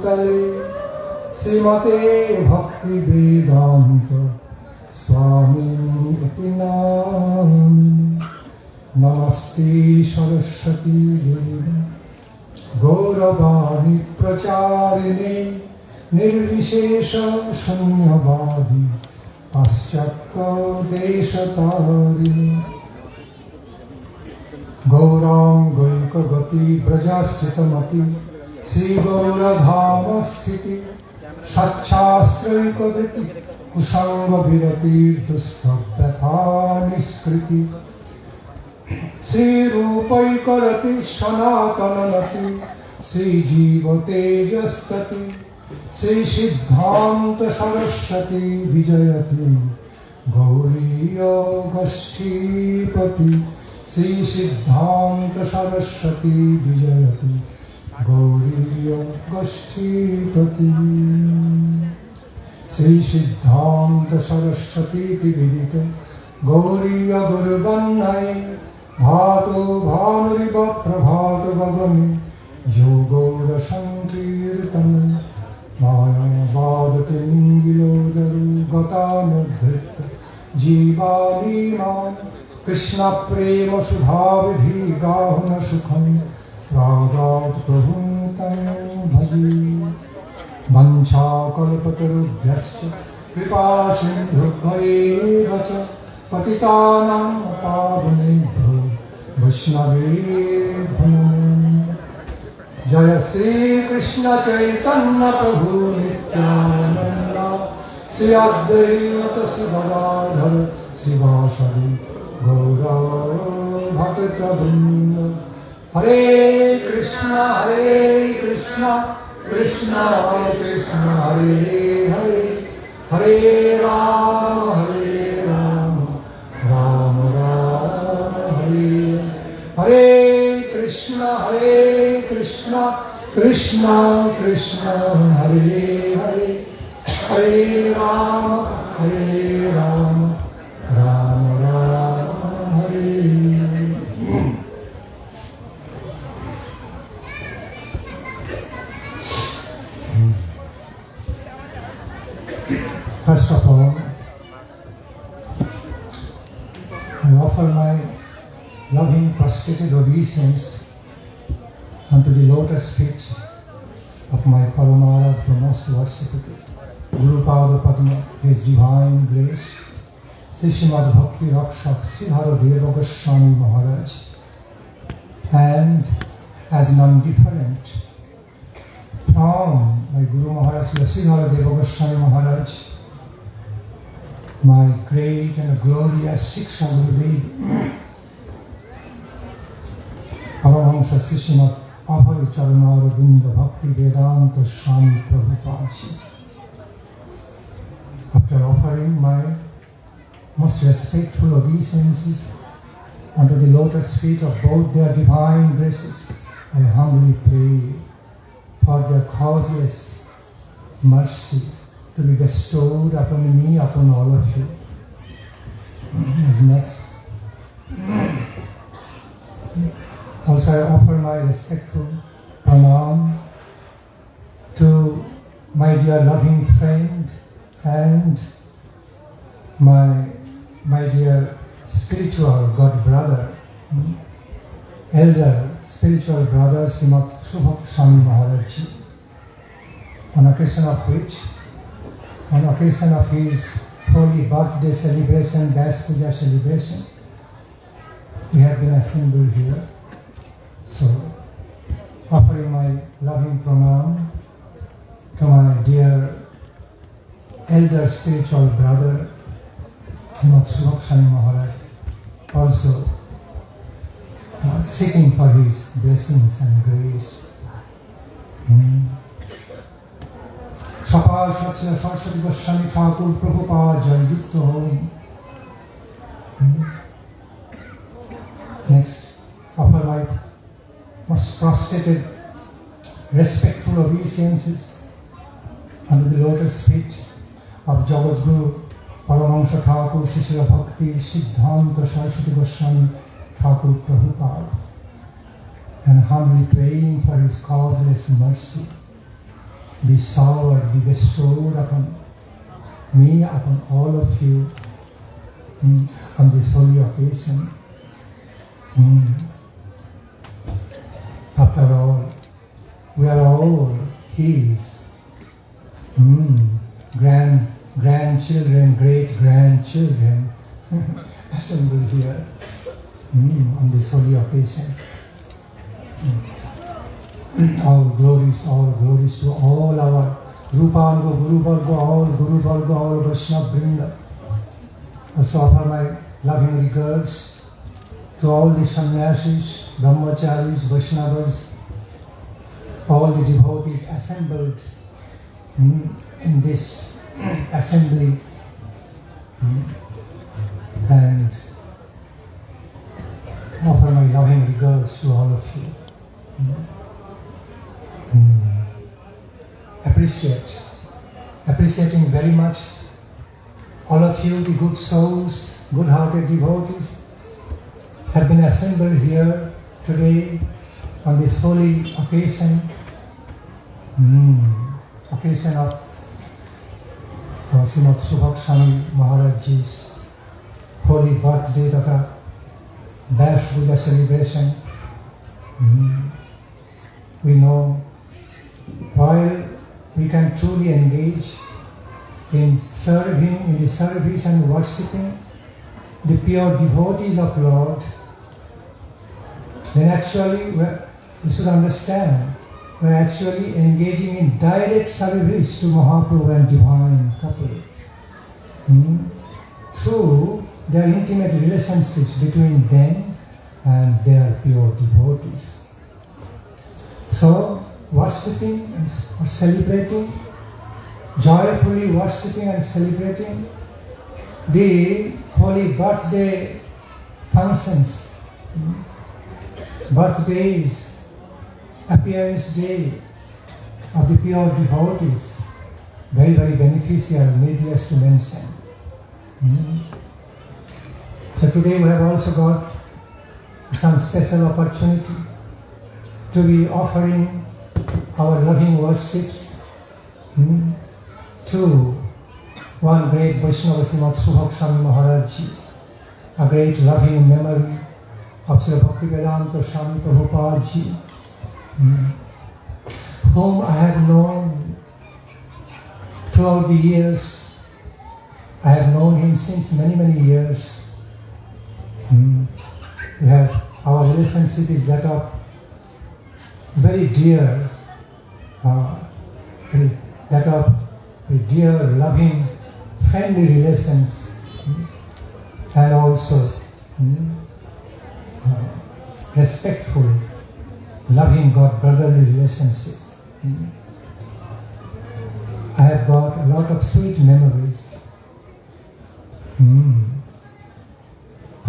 Bhutale Srimate Bhakti Vedanta Swami iti Namini Namaste Saraswati Devi Gauravani Pracharine Nirvishesha Shunyavadi Paschakya Deshatarine Gaurang Goika Gati Brajasitamati Sri Gauradhama Sthiti Satchastraika Vriti Kusanga Virati Dusthabhyatha Niskriti Sri Rupai Karati Sanatananati Sri Jiva Tejastati Sri Siddhanta Saraswati Vijayati Gauriya Gashthipati Sri Siddhanta Saraswati Vijayati Gauriya Gashthipati Sri Siddhanta Saraswati Vidita Gauriya Gurvannai Bhato Bhanuriva Prabhato Bhagami Yogaura Sankirtanam Maya Vadati Ningilodaru Gatanadhrita Jivani Mam Krishna Prema Sudhavidhi Gahana Sukham Ragat Prabhutam Bhaji Mancha Kalpatarubhyascha Kripa Sindhubhayevacha Patitanam Pavanebhyo Vaishnavebhyo Jaya Sri Krishna Chaitanya Prabhu Nityananda Sri Advaita Subhag Srivasadi Gaura Bhakta Vrinda Hare Krishna Krishna Krishna Hare Hare Hare Rama Rama Rama Hare Krishna Krishna Krishna Hare Hare Hare Rama Rama Rama Hare. First of all, I offer my loving prostrated obeisance unto the lotus feet of my Paramara, the most worshipful Guru Pada Padma, His Divine Grace, Srimad Bhakti Rakshak Sridhara Swami Maharaj, and as non-different from my Guru Maharaj, Sridhara Swami Maharaj, my great and glorious Shiksha Gurudev, Paramahamsa Srimad Abhay Charanara Vinda Bhakti Vedanta Swami Prabhupada. After offering my most respectful obeisances under the lotus feet of both their divine graces, I humbly pray for their causeless mercy to be bestowed upon me, upon all of you. As next, also I offer my respectful pranam to my dear loving friend and my dear spiritual God brother, elder spiritual brother Srimad Subhag Swami Maharaj, on occasion of his holy birthday celebration, Vyasapuja celebration, we have been assembled here. So, offering my loving pranam to my dear elder spiritual brother, Srimad Subhag Swami Maharaj, also seeking for his blessings and grace. Sripad Satsya Saraswati Goswami Thakur Prabhupada Jai Yukta Home. Next, offer my most prostrated, respectful obeisances under the lotus feet of Jagat Guru Paramahamsa Thakur Srila Bhakti Siddhanta Saraswati Goswami Thakur Prabhupada, and humbly praying for his causeless mercy be showered, be bestowed upon me, upon all of you on this holy occasion. After all, we are all His grandchildren, great-grandchildren assembled here on this holy occasion. All glories to all our Rupanga, Guru Varga, all Guru Varga, all Vaishnava Vrinda. Also offer my loving regards to all the sannyasis, brahmacharis, Vaishnavas, all the devotees assembled in this assembly, and offer my loving regards to all of you. Appreciating very much all of you, the good souls, good-hearted devotees, have been assembled here today on this holy occasion, occasion of Srimad Subhag Swami Maharaj's holy birthday, tata Vyasapuja celebration. We know while we can truly engage in serving, in the service and worshipping the pure devotees of Lord, then actually we should understand we are actually engaging in direct service to Mahaprabhu and divine couple through their intimate relationships between them and their pure devotees. So, worshipping or celebrating, joyfully worshipping and celebrating the holy birthday functions, birthdays, appearance day of the pure devotees, very, very beneficial, needless to mention. So today we have also got some special opportunity to be offering our loving worships to one great Vaishnava, Srimad Subhag Swami Maharaj, a great loving memory of Sri Bhakti Nandan Swami Maharaj, whom I have known throughout the years. I have known him since many, many years. We have, our relationship is that of very dear, that of very dear, loving, friendly relations, and also respectful, loving God brotherly relationship. I have got a lot of sweet memories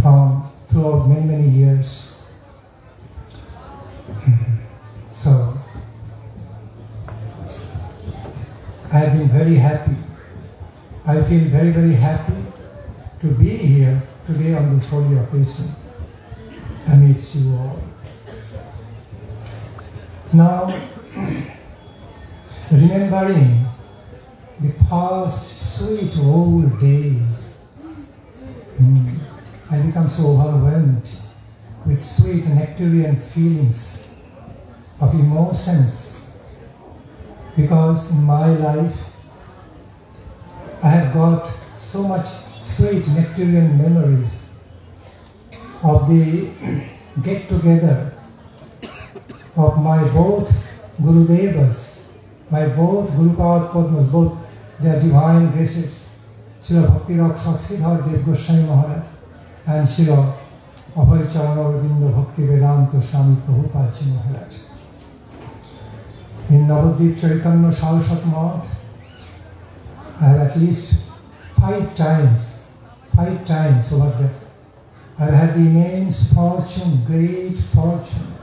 from throughout many, many years. So, I have been very happy. I feel very, very happy to be here today on this holy occasion amidst you all. Now, remembering the past sweet old days, I become so overwhelmed with sweet nectarian feelings of emotions, because in my life I have got so much sweet nectarian memories of the get-together of my both Gurudevas, my both Gurupad Padmas, both their divine graces, Srila Bhakti Sridhar Dev Goswami Maharaj and Srila Abhay Charanavinda Bhakti Vedanta Swami Prabhupada Maharaj. In Navadvip Chaitanya Saraswat Math, I have at least five times over there, I have had the immense fortune, great fortune,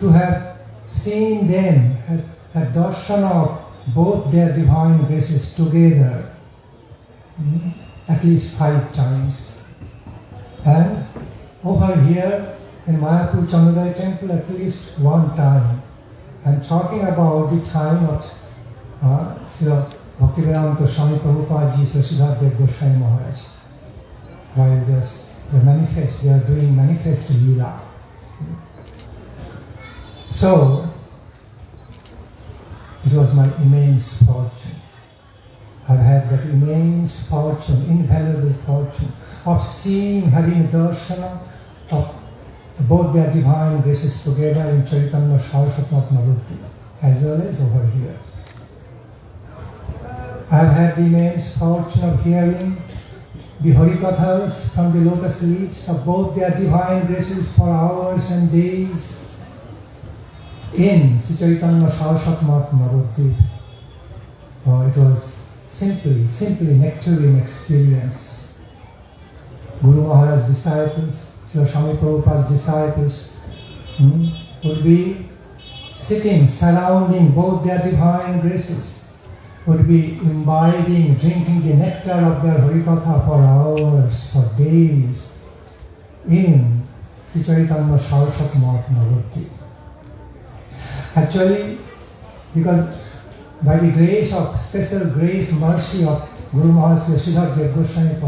to have seen them, had darshan of both their divine graces together, at least 5 times. And over here in Mayapur Chandrodaya temple at least 1 time. I'm talking about the time of Srila Bhakti Nandan Swami Prabhupada ji, Sripad Goswami Maharaj. While they are doing manifest lila. So, it was my immense fortune. I've had that immense fortune, invaluable fortune of seeing, having darshana of both their divine graces together in Chaitanya Saraswati Navadvip, as well as over here. I've had the immense fortune of hearing the Harikathas from the lotus lips of both their divine graces for hours and days in Sri Chaitanya Saraswati Navadvip. It was simply nectarine experience. Guru Maharaj's disciples, Srila Swami Prabhupada's disciples would be sitting, surrounding both their divine graces, would be imbibing, drinking the nectar of their Harikatha for hours, for days, in Sri Chaitanya Saraswati Navadvip. Actually, because by the grace of, special grace, mercy of Guru Maharaj Sripad Goswami,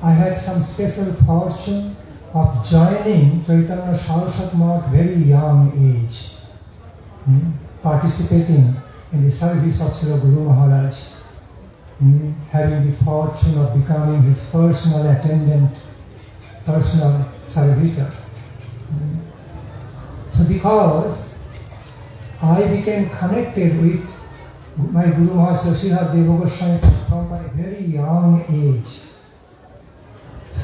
I had some special fortune of joining Chaitanya Saraswati at very young age, participating in the service of Srila Guru Maharaj, having the fortune of becoming his personal attendant, personal servitor. So because I became connected with my Guru Maharaj Sripad Goswami from my very young age.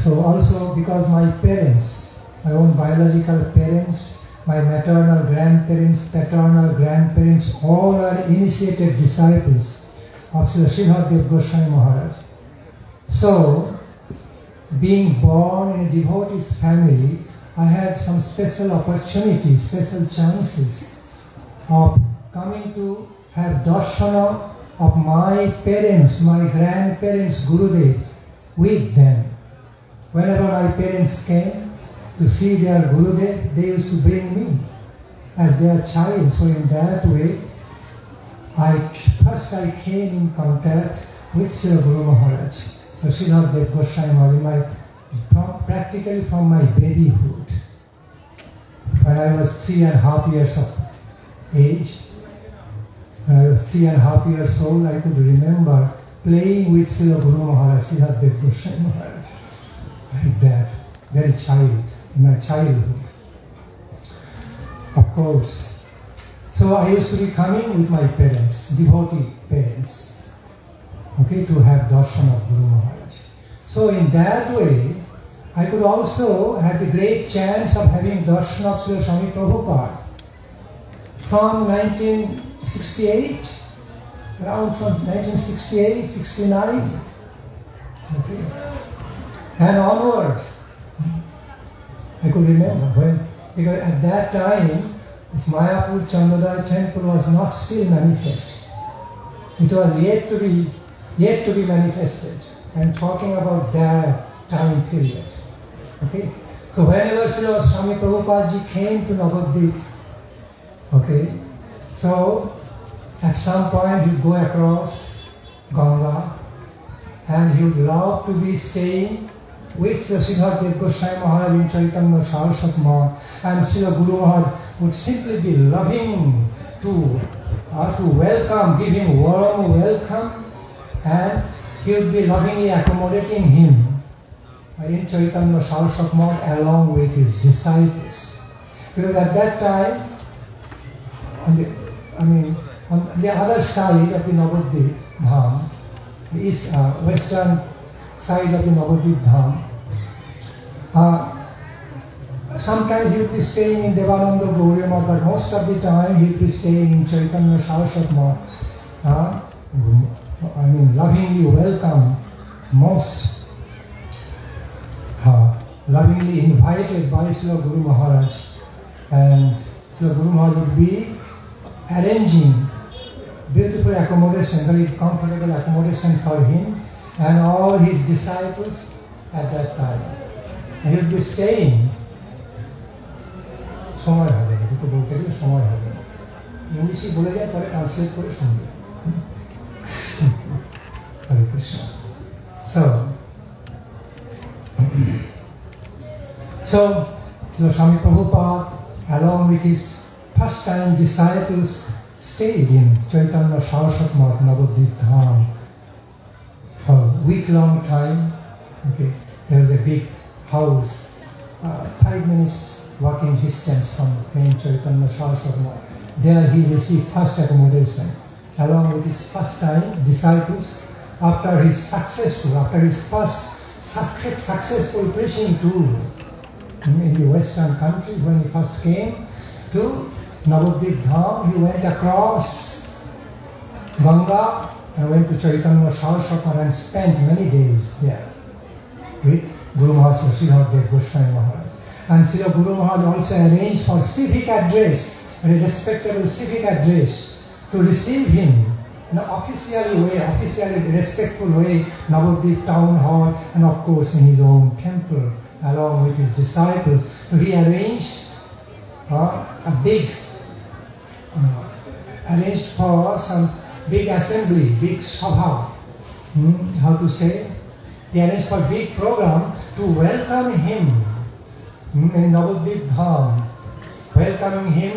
So also because my parents, my own biological parents, my maternal grandparents, paternal grandparents, all are initiated disciples of Sripad Goswami Maharaj. So, being born in a devotee's family, I had some special opportunities, special chances of coming to have darshana of my parents, my grandparents, Gurudev, with them. Whenever my parents came to see their Gurudev, they used to bring me as their child. So in that way, first I came in contact with Srila Guru Maharaj. So Sripad Goswami Maharaj, practically from my babyhood. When I was 3.5 years of age, when I was 3.5 years old, I could remember playing with Srila Guru Maharaj, Sripad Goswami Maharaj, like that, very child, in my childhood. Of course. So I used to be coming with my parents, devotee parents, to have darshan of Guru Maharaj. So in that way, I could also have the great chance of having darshan of Srila Swami Prabhupada from 1968, around from 1968, 69, and onward. I could remember when, because at that time, this Mayapur Chandodaya temple was not still manifest. It was yet to be manifested. I'm talking about that time period. So whenever Srila Swami Prabhupada ji came to Navadvip, so at some point he'd go across Ganga and he would love to be staying with Sripad Goswami Maharaj in Chaitanya Saraswati Math, and Srila Guru Maharaj would simply be loving to welcome, give him warm welcome, and he would be lovingly accommodating him in Chaitanya Saraswati Math along with his disciples. Because at that time, on the other side of the Navadvip Dham, the western side of the Navadvip Dham, sometimes he would be staying in Devananda Gauriya Math, but most of the time he would be staying in Chaitanya Saraswati Math. Lovingly welcome, most lovingly invited by Srila Guru Maharaj, and Srila Guru Maharaj would be arranging beautiful accommodation, very comfortable accommodation for him and all his disciples at that time. And he would be staying. সময় হবে না, দুটো বলতে গেলে সময় হবে না। ইংলিশে বলে যায়, পরে ট্রান্সলেট করে শুনবে। Hare Krishna. So Swami Prabhupada, along with his first-time disciples, stayed in Chaitanya Saraswat Math Navadvip Dham for a week-long time. Okay, there was a big house, 5 minutes walking distance from main Chaitanya Saraswat Math. There he received first accommodation, along with his first-time disciples. After his first successful preaching tour in the Western countries, when he first came to Navadvip Dham, he went across Ganga and went to Chaitanya Saraswat and spent many days there with Guru Maharaj Sripad Goswami Maharaj. And Srila Guru Maharaj also arranged for civic address, a respectable civic address, to receive him in an officially respectful way, Navadvip town hall, and of course in his own temple, along with his disciples. So he arranged arranged for some big assembly, big Subhag. How to say? He arranged for a big program to welcome him in Navadvip Dham, welcoming him,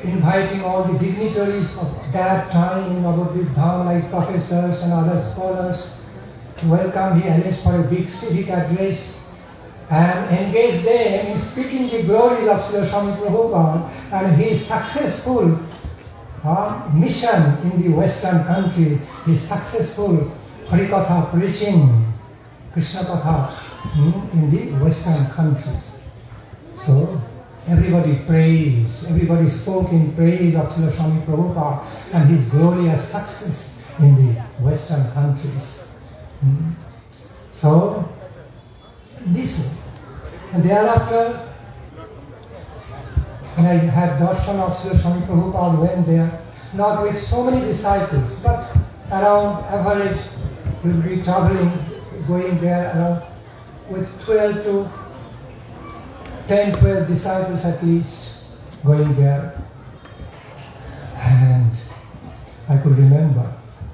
inviting all the dignitaries of that time in Navadvip Dham, like professors and other scholars. To welcome, he arranged for a big civic address and engaged them in speaking the glories of Srila Swami Prabhupada and his successful mission in the Western countries, his successful Harikatha preaching, Krishna Katha in the Western countries. So everybody praised, everybody spoke in praise of Srila Swami Prabhupada and his glorious success in the Western countries. So, this way. And thereafter, when I had darshan of Srila Swami Prabhupada, went there, not with so many disciples, but around average, we will be traveling, going there around with 10-12 disciples at least, going there. And I could remember,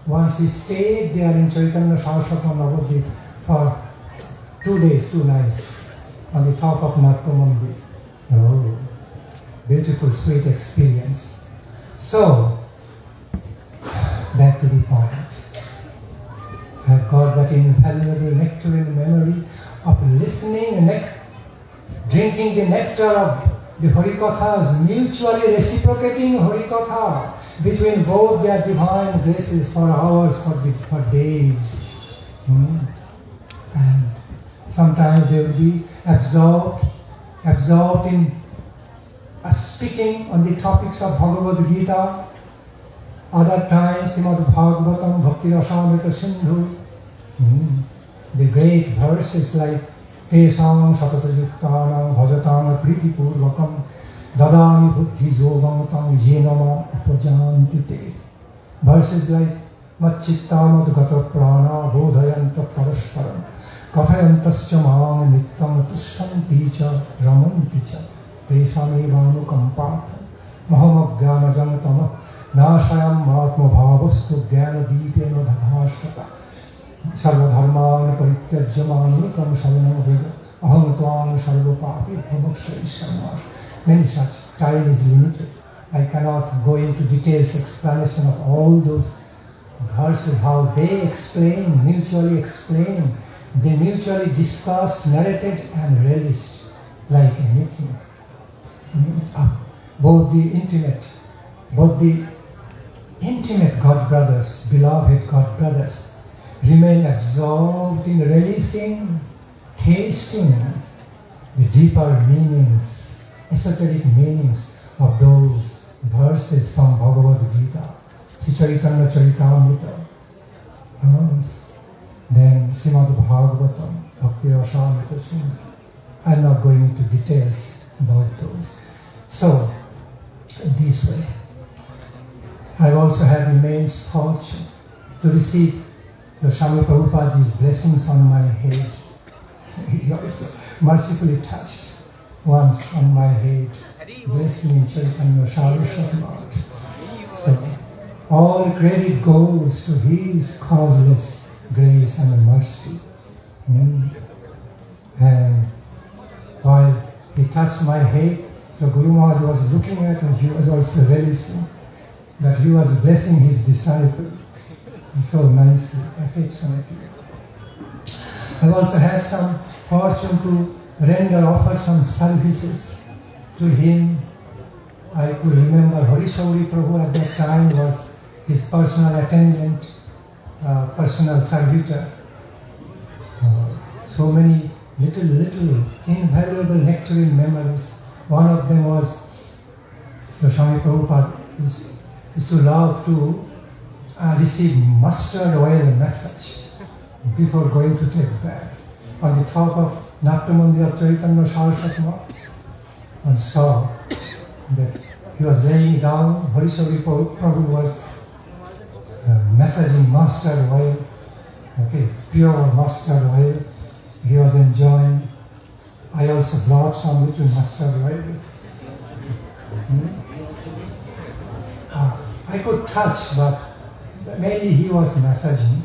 once he stayed there in Chaitanya Saraswat Navadvip for 2 days, 2 nights, on the top of Narkomandir. Oh, beautiful, sweet experience. So, back to the point. I've got that invaluable nectarine memory of listening and drinking the nectar of the Harikathas, mutually reciprocating Harikatha between both their divine graces for hours, for days. And sometimes they will be absorbed in speaking on the topics of Bhagavad Gita. Other times, Srimad Bhagavatam, Bhakti Rasamrita Sindhu. The great verses like Tesam Satatajuktanam Bhajatam Priti Purvakam Dadami Buddhi Yogamatam Yenama Upajantite. Verses like Machittamad Gata Prana Bodhayanta Parasparam Kathayantascha Mam Nittam Tushanti Cha Ramanti Cha Teshamevanu Kampatham Mahamaggyana Janatama Nashayam Atma Bhavastu Gyana Deepena Dhadhashtata Sarvadharman Parityajyamanukam Saranam Veda Aham Tvam Sarvapapi Bhavakshaishamas. Many such. Time is limited. I cannot go into details explanation of all those verses, how they mutually discussed, narrated and relished like anything. Both the intimate God brothers, beloved God brothers, remain absorbed in relishing, tasting the deeper meanings, esoteric meanings of those verses from Bhagavad Gita, Sri Chaitanya Charitamrita, then Srimad Bhagavatam, Bhakti Rasamrita Sindhu. I'm not going into details about those. So, this way. I've also had immense fortune to receive the Swami Prabhupada's blessings on my head. He also mercifully touched once on my head, blessed me in Chaitanya Saraswati. So, all credit goes to His causeless grace and mercy. And while He touched my head, so Guru Maharaj was looking at and he was also relishing that he was blessing his disciple so nicely, affectionately. I also had some fortune to offer some services to him. I could remember Harishauri Prabhu at that time was his personal attendant, personal servitor. So many little invaluable nectarine memories. One of them was, so Swami Prabhupada used to love to receive mustard oil massage before going to take bath on the top of Natyamandir of Chaitanya Saraswati, and saw that he was laying down. Harishauri Prabhu was massaging mustard oil, pure mustard oil. He was enjoying. I also brought some little mustard oil. I could touch, but mainly he was massaging.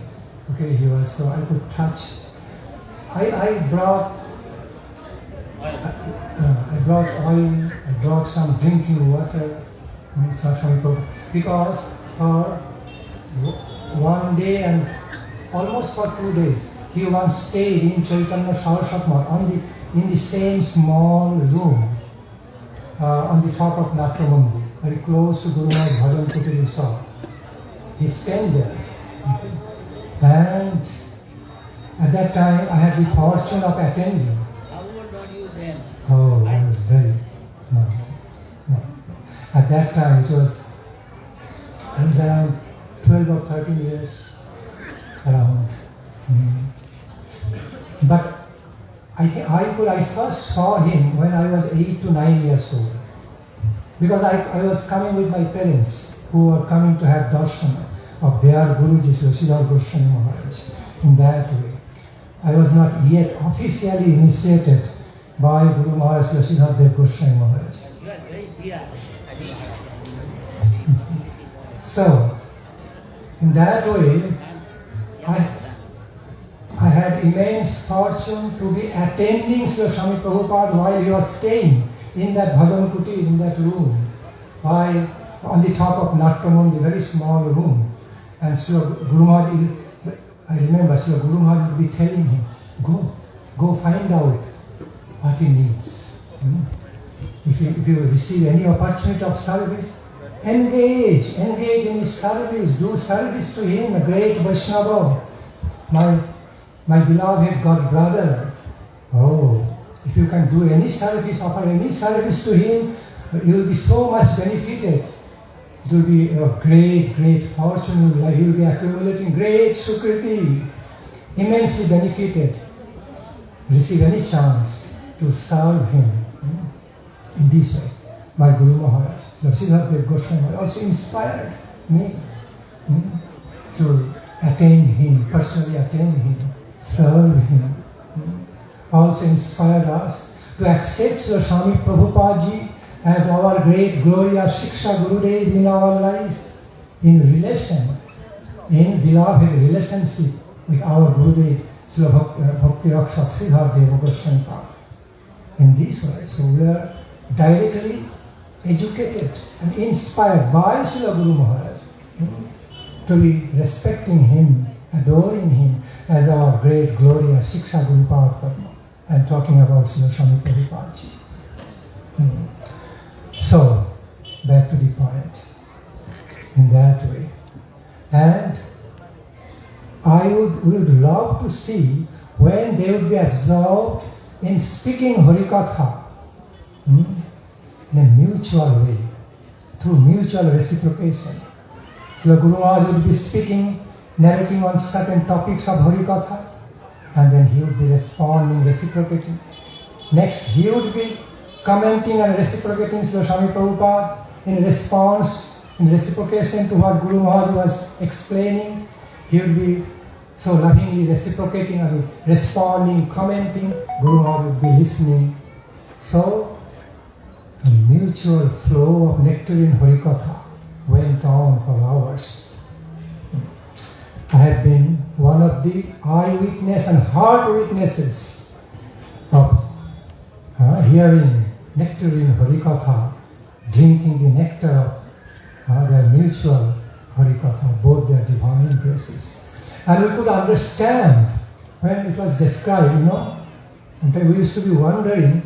So I could touch. I brought oil. I brought some drinking water. Because for one day and almost for 2 days, he once stayed in Chaitanya Saraswati in the same small room on the top of Natyamandir, very close to Guru Maharaj Bhajan Kutir Resort. He spent there. And at that time I had the fortune of attending. How old are you then? Oh, I was very, no. At that time I was around 12 or 13 years around. But I first saw him when I was 8 to 9 years old. Because I was coming with my parents who were coming to have darshan of their Guruji, Sripad Goswami Maharaj. In that way, I was not yet officially initiated by Guru Maharaj Sripad Goswami Maharaj. You are very dear. So, in that way, I had immense fortune to be attending Srila Swami Prabhupada while he was staying in that Bhajan Kutir, in that room, on the top of Natyamandir, very small room. And Srila Guru Maharaj, I remember Srila Guru Maharaj would be telling him, go find out what he needs. If you receive any opportunity of service, engage in his service, do service to him, a great Vaishnava, my beloved God brother. Oh, if you can do any service, offer any service to him, you will be so much benefited. It will be a great fortune. You will be accumulating great sukriti, immensely benefited. Receive any chance to serve him in this way. My Guru Maharaj, Sripad Goswami also inspired me to attend him, personally attend him, serve him. Also inspired us to accept Srila Swami Prabhupada Ji as our great glorious Shiksha Gurudev in our life, in beloved relationship with our Gurudev, Srila Bhakti Rakshak Sridhar Goswami. In this way, so we are directly educated and inspired by Srila Guru Maharaj to be respecting him, adoring him as our great glorious Shiksha Guru Padma. I'm talking about Srila Swami Prabhupada Ji. So, back to the point, in that way. And we would love to see when they would be absorbed in speaking Harikatha in a mutual way, through mutual reciprocation. So the Guru Maharaj would be speaking, narrating on certain topics of Harikatha, and then he would be responding, reciprocating. Next, he would be commenting and reciprocating Srila Swami Prabhupada in response, in reciprocation to what Guru Maharaj was explaining. He would be so lovingly reciprocating, responding, commenting. Guru Maharaj would be listening. So, a mutual flow of nectarine Harikatha went on for hours. I have been one of the eyewitness and heart witnesses of hearing nectarine Harikatha, drinking the nectar of their mutual Harikatha, both their divine graces. And we could understand when it was described, sometimes we used to be wondering,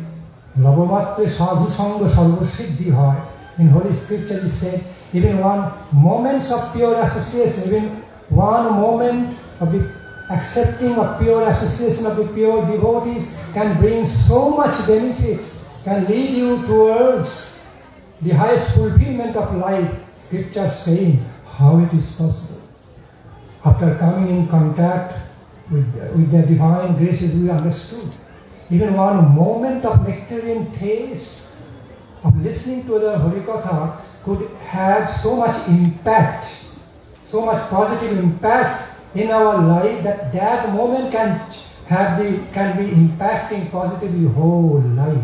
Labhamatre sadhu sangha sarva siddhi hoy. In Holy Scripture it said, even one moment of pure association, even one moment of the accepting of pure association of the pure devotees can bring so much benefits, can lead you towards the highest fulfillment of life. Scripture saying how it is possible. After coming in contact with their divine graces, we understood. Even one moment of nectarine taste, of listening to the Harikatha could have so much impact, so much positive impact in our life that moment can be impacting positively whole life.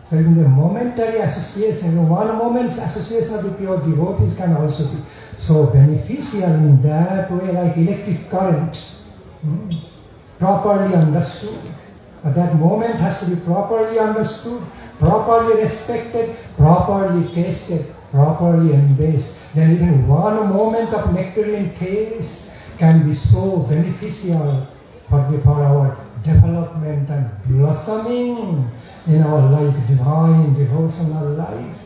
So even the momentary association, one moment's association of the pure devotees can also be so beneficial in that way, like electric current, properly understood. But that moment has to be properly understood, properly respected, properly tasted, properly embraced. Then even one moment of nectarine taste can be so beneficial for our development and blossoming in our life, divine, devotional life.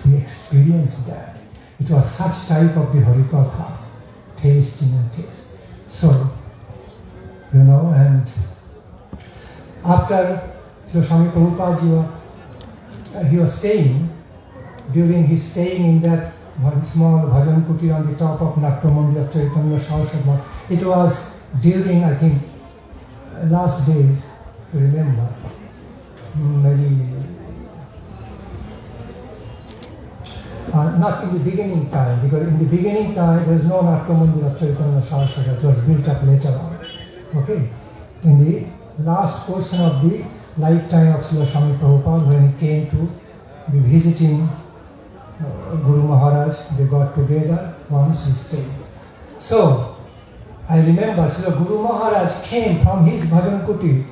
We experienced that. It was such type of the Harikatha, tasting and taste. So, and after Srila Swami Prabhupada he was staying, during his staying in that one small bhajan kuti on the top of Natya Mandir of Chaitanya Saraswati, it was during, I think, last days, to remember, maybe not in the beginning time, because in the beginning time there was no Natya Mandir of Chaitanya Saraswati, it was built up later on. Okay? In the last portion of the lifetime of Srila Swami Prabhupada, when he came to be visiting Guru Maharaj, they got together, once he stayed. So, I remember Srila Guru Maharaj came from his bhajan kuti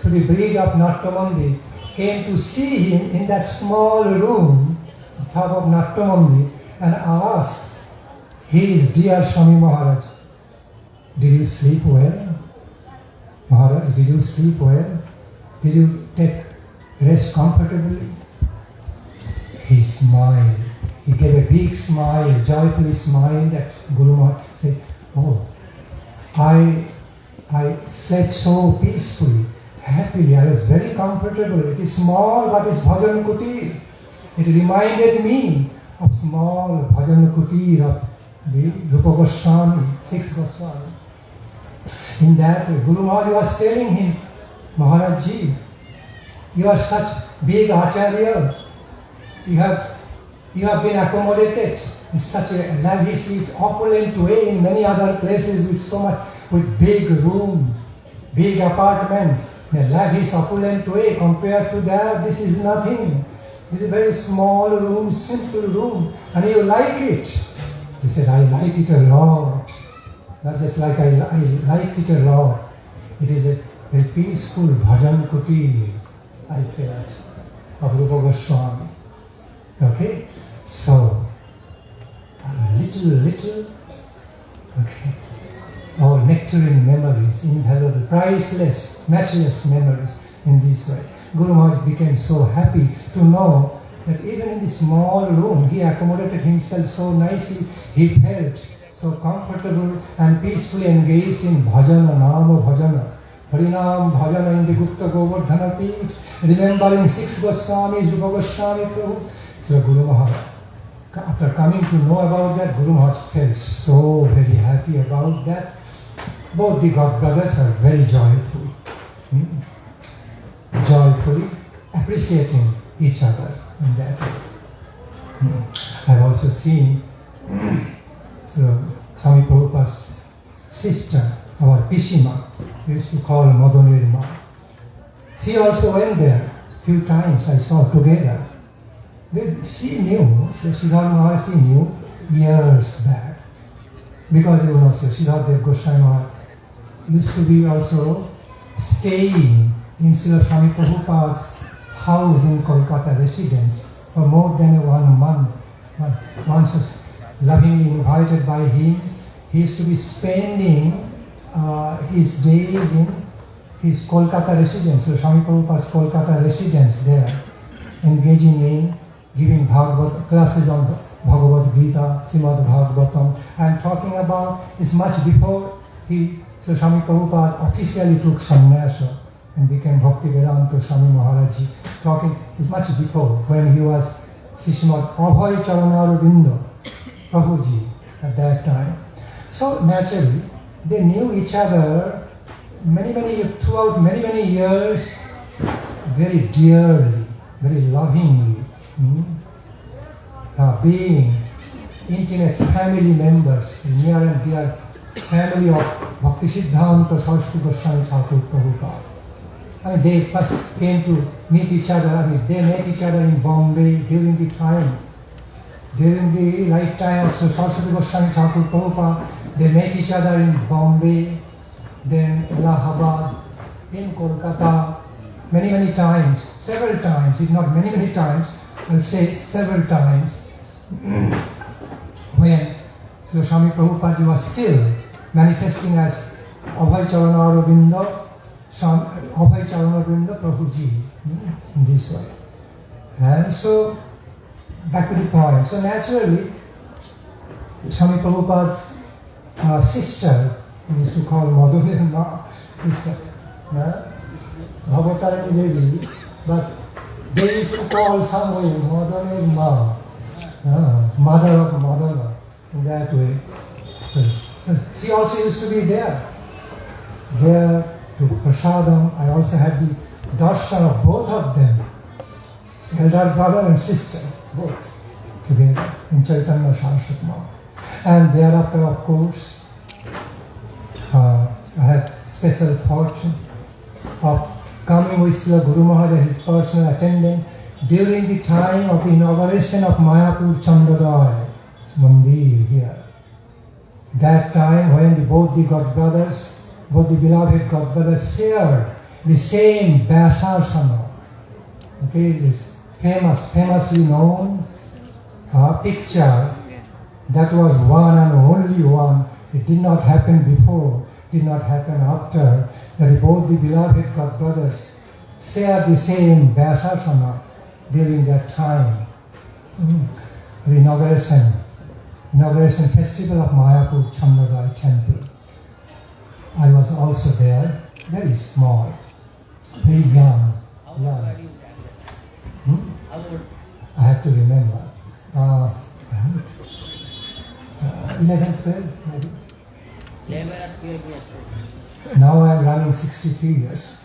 to the bridge of Natya Mandir, came to see him in that small room, on top of Natya Mandir, and asked his dear Swami Maharaj, did you sleep well? Maharaj, did you sleep well? Did you take rest comfortably? He smiled. He gave a big smile, joyfully smiled at Guru Maharaj. Said, oh, I slept so peacefully, happily. I was very comfortable. It is small, but it's bhajan kuti. It reminded me of small bhajan kuti of the Rupa Goswami, 6 Goswami. In that way, Guru Maharaj was telling him, Maharaj ji, you are such big acharya. You have been accommodated in such a lavishly opulent way in many other places with big room, big apartment, in a lavish opulent way. Compared to that, this is nothing. This is a very small room, simple room, and you like it. He said, I like it a lot. Not just like I liked it a lot. It is a very peaceful bhajan kuti, I felt, of Rupa Goswami. Okay? So, little, okay, our nectarine memories, invaluable, priceless, matchless memories in this way. Guru Maharaj became so happy to know that even in the small room, he accommodated himself so nicely, he felt so comfortable and peacefully engaged in bhajana, nama bhajana, harinam bhajana in the Gupta Govardhana Peeth, remembering 6 Goswamis, Rupa Goswami Prabhu. So Guru Maharaj, after coming to know about that, Guru Maharaj felt so very happy about that. Both the godbrothers were very joyful, joyfully appreciating each other in that way. I have also seen Swami Prabhupada's sister, our Pishima, we used to call Madhunirma. She also went there few times, I saw together. She knew, so Sridhar Maharaj knew years back. Because you know, so Sridhar Goswami Maharaj used to be also staying in Srila Swami Prabhupada's house in Kolkata residence for more than 1 month. Once was lovingly invited by him, he used to be spending his days in his Kolkata residence, so Swami Prabhupada's Kolkata residence there, engaging in giving classes on Bhagavad Gita, Srimad Bhagavatam. I am talking about is much before so Swami Prabhupada officially took sannyasa and became Bhakti Swami Maharaj. Talking is much before, when he was Srimad Abhay Charanaruvinda Prabhuji at that time. So naturally, they knew each other throughout many years, very dearly, very lovingly, being intimate family members, near and dear family of Bhakti Siddhanta Saraswati Goswami Thakur Prabhupada. I mean, they first came to meet each other. I mean, they met each other in Bombay during the lifetime of Saraswati Goswami Thakur Prabhupada. They met each other in Bombay, then Allahabad, in Kolkata, many times, several times, if not many times, I'll say several times, when Srila Swami Prabhupada was still manifesting as Abhay Charanaruvinda Prabhuji, in this way. And so, back to the point. So naturally, Swami Prabhupada's sister, we used to call Madhur's sister, Bhavatarani Devi, but they used to call some way Madhur's mother of Madhava, in that way. So she also used to be there to Prasadam. I also had the darshan of both of them, elder brother and sister, both together in Chaitanya Saraswati Math. And thereafter, of course, I had special fortune of coming with Srila Guru Maharaj, his personal attendant, during the time of the inauguration of Mayapur Chandadai Mandir here. That time when both the beloved God brothers shared the same Vyasasana. Okay, this famously known picture that was one and only one. It did not happen before, did not happen after, that both the beloved God brothers shared the same Vyasasana during that time. The inauguration festival of Mayapur Chandadai temple. I was also there, very small, very young. How old are you then? How old? I have to remember. 11, 12, maybe. 11 or 12 years old. Now I am running 63 years.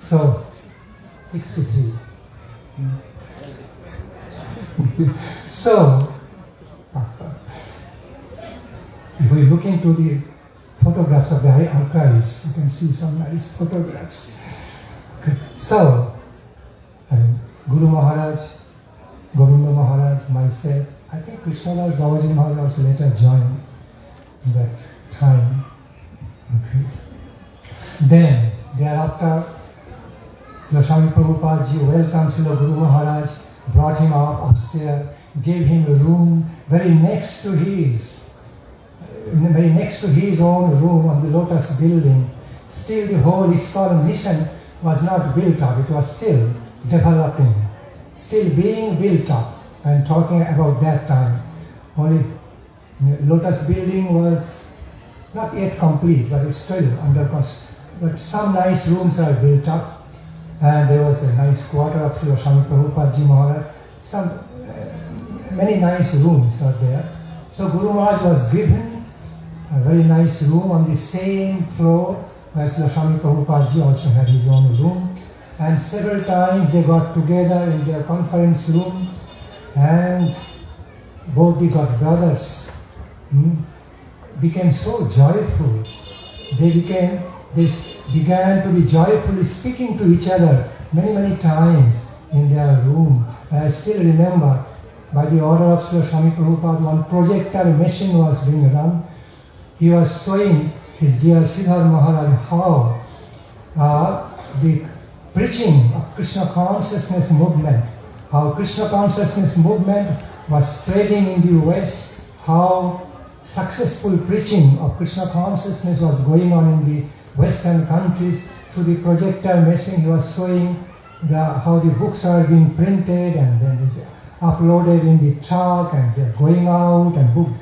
So, 63. So, if we look into the photographs of the archives, you can see some nice photographs. Okay. So, Guru Maharaj, Govinda Maharaj, myself, I think Krishnadas Babaji Maharaj also later joined in that time. Okay. Then, thereafter, Srila Swami Prabhupada ji welcomed Srila Guru Maharaj, brought him up upstairs, gave him a room very next to his own room on the Lotus building. Still the whole ISKCON mission was not built up, it was still developing, still being built up. I am talking about that time. Only Lotus building was not yet complete, but it's still under construction. But some nice rooms are built up, and there was a nice quarter of Srila Swami Prabhupada Ji Maharaj. Many nice rooms are there. So Guru Maharaj was given a very nice room on the same floor where Srila Swami Prabhupada Ji also had his own room. And several times they got together in their conference room, and both the God brothers became so joyful. They became they began to be joyfully speaking to each other many times in their room. And I still remember, by the order of Srila Swami Prabhupada, one projector machine was being run. He was showing his dear Sripad Maharaj how the preaching of Krishna consciousness movement, how Krishna consciousness movement was spreading in the West, how successful preaching of Krishna consciousness was going on in the Western countries. Through the projector machine, he was showing how the books are being printed and then uploaded in the truck, and they're going out, and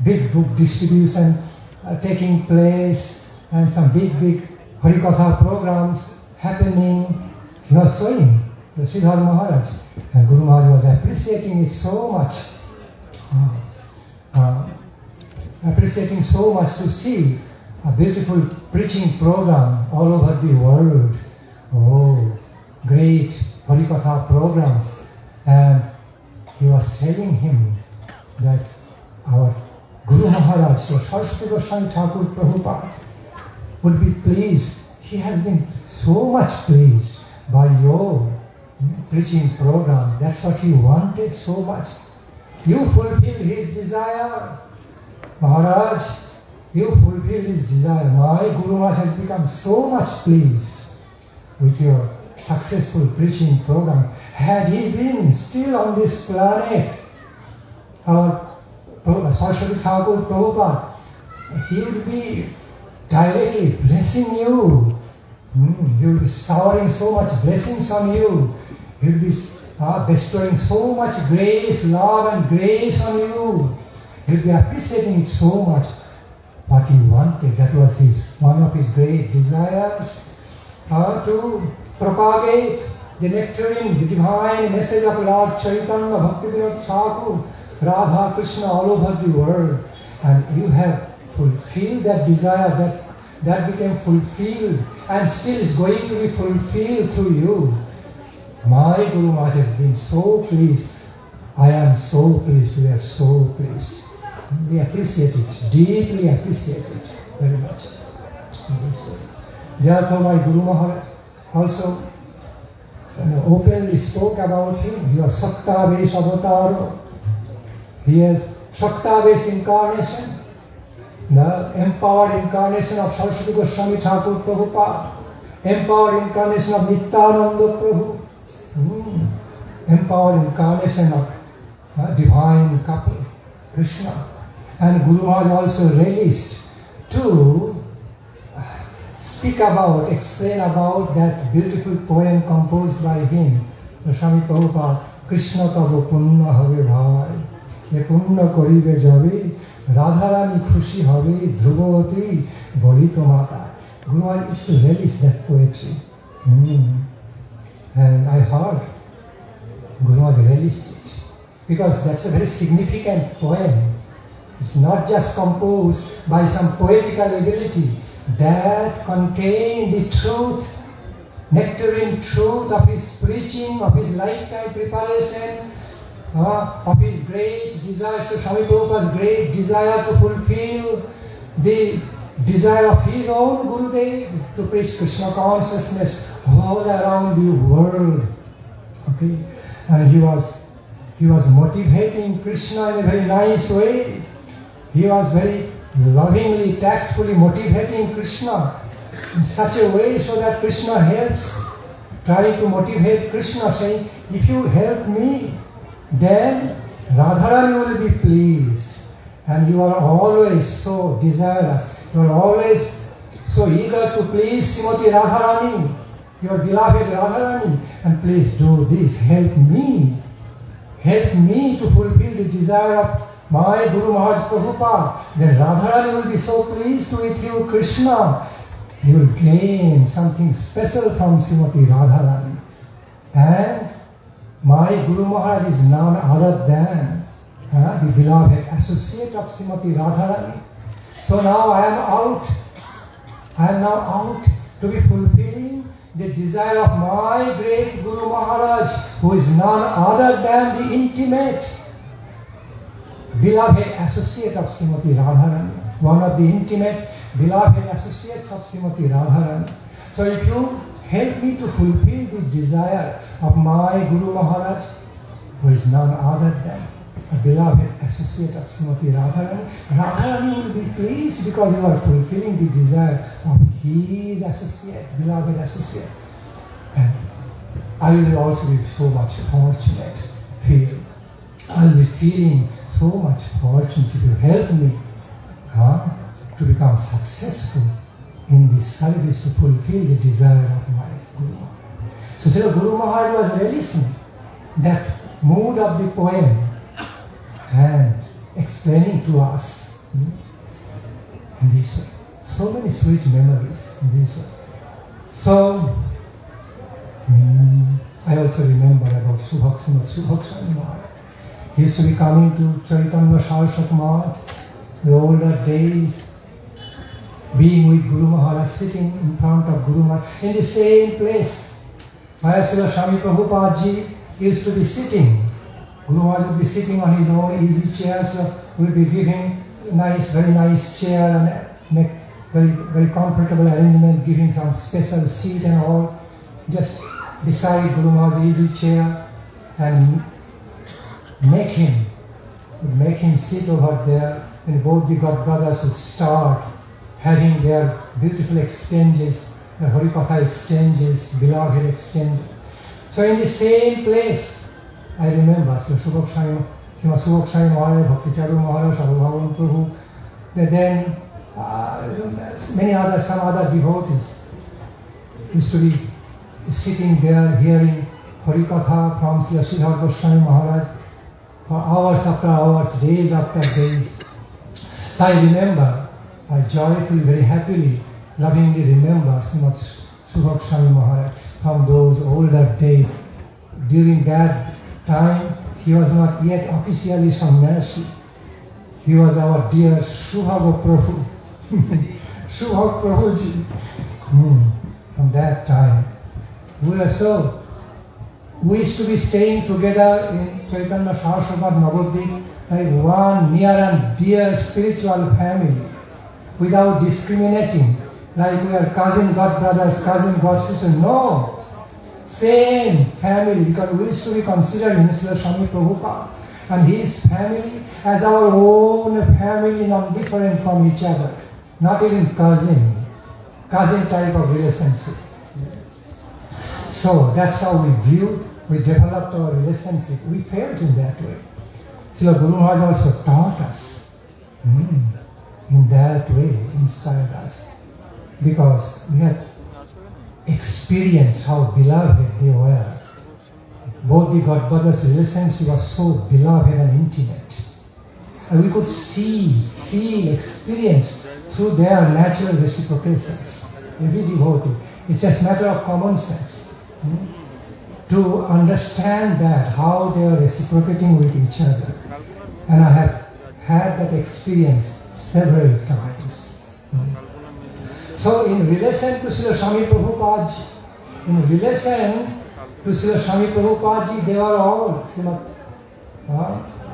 big book distribution taking place, and some big Harikatha programs happening. He was showing the Sridhar Maharaj, and Guru Maharaj was appreciating it so much. Appreciating so much to see a beautiful preaching program all over the world. Oh, great Harikatha programs. And he was telling him that our Guru Maharaj, so Saraswati Goswami Thakur Prabhupada, would be pleased. He has been so much pleased by your preaching program. That's what he wanted so much. You fulfill his desire. Maharaj, you fulfill his desire. My Guru Maharaj has become so much pleased with your successful preaching program. Had he been still on this planet, our Saraswati Thakur Prabhupada, he will be directly blessing you. He will be showering so much blessings on you. He will be bestowing so much grace, love and grace on you. He will be appreciating it so much. What he wanted, that was one of his great desires, to propagate the nectarine, the divine message of Lord Chaitanya, Bhakti Nandan Thakur, Radha Krishna all over the world. And you have fulfilled that desire, that became fulfilled and still is going to be fulfilled through you. My Guru Maharaj has been so pleased. I am so pleased, we are so pleased. We appreciate it, deeply appreciate it, very much. Therefore my Guru Maharaj also openly spoke about him. He was Saktavesh Avataro. He is Saktavesh incarnation, the empowered incarnation of Saraswati Goswami Thakur Prabhupada, empowered incarnation of Nityananda Prabhu, empowered incarnation of divine couple, Krishna. And Guru Maharaj also relished to explain about that beautiful poem composed by him, the Swami Prabhupada, Krishna tavo punna have bhai, ye punna koribe jabe, Radharani khushi have, dhruvavati bolito mata. Guru Maharaj used to relish that poetry. And I heard Guru Maharaj relished it, because that's a very significant poem. It's not just composed by some poetical ability, that contains the truth, nectarine truth of his preaching, of his lifetime preparation, of his great desire, so Swami Prabhupada's great desire to fulfill the desire of his own Gurudev to preach Krishna consciousness all around the world. Okay, and he was motivating Krishna in a very nice way. He was very lovingly, tactfully motivating Krishna in such a way so that Krishna helps, trying to motivate Krishna, saying, if you help me, then Radharani will be pleased. And you are always so desirous, you are always so eager to please Srimati Radharani, your beloved Radharani, and please do this, help me to fulfill the desire of my Guru Maharaj Prabhupada. Then Radharani will be so pleased with you, Krishna. You will gain something special from Srimati Radharani. And my Guru Maharaj is none other than the beloved associate of Srimati Radharani. So now I am now out to be fulfilling the desire of my great Guru Maharaj, who is none other than the intimate beloved associate of Srimati Radharani, one of the intimate beloved associates of Srimati Radharani. So if you help me to fulfill the desire of my Guru Maharaj, who is none other than a beloved associate of Srimati Radharani, Radharani will be pleased because you are fulfilling the desire of his associate, beloved associate. And I will also be so much fortunate. I will be feeling so much fortunate if you help me to become successful in this service to fulfill the desire of my Guru. So Guru Maharaj was releasing that mood of the poem and explaining to us in this way. So many sweet memories in this way. So I also remember about Subhag Swami Maharaj. He used to be coming to Chaitanya Saraswat Math, the older days, being with Guru Maharaj, sitting in front of Guru Maharaj, in the same place. Vyasapuja Swami Prabhupada used to be sitting. Guru Maharaj would be sitting on his own easy chair, so we would be giving very nice chair and make very comfortable arrangement, giving some special seat and all, just beside Guru Maharaj's easy chair, and make him sit over there, and both the God brothers would start having their beautiful exchanges, their Harikatha exchanges, beloved exchanges. So in the same place, I remember Subhag Swami Maharaj, Bhakti Maharaj, Subhag Prabhu, then some other devotees used to be sitting there hearing Harikatha from Sripad Goswami Maharaj for hours after hours, days after days. So I remember, I joyfully, very happily, lovingly remember Subhag Swami Maharaj from those older days. During that time, he was not yet officially sannyasi. He was our dear Subhag Prabhu, Subhag Prabhuji. From that time, we used to be staying together in Chaitanya Saraswat Navadvip, like one near and dear spiritual family, without discriminating, like we are cousin God brothers, cousin God sisters. No, same family, because we used to be considering Mr. Swami Prabhupada and his family as our own family, not different from each other, not even cousin type of relationship. So that's how we developed our relationship. We felt in that way. So Guru Maharaj also taught us in that way, inspired us, because we had experienced how beloved they were. Both the God brothers' relationship was so beloved and intimate. And we could see, feel, experience through their natural reciprocations. Every devotee. It's just a matter of common sense to understand that, how they are reciprocating with each other. And I have had that experience several times. So in relation to Srila Swami Prabhupada, they were all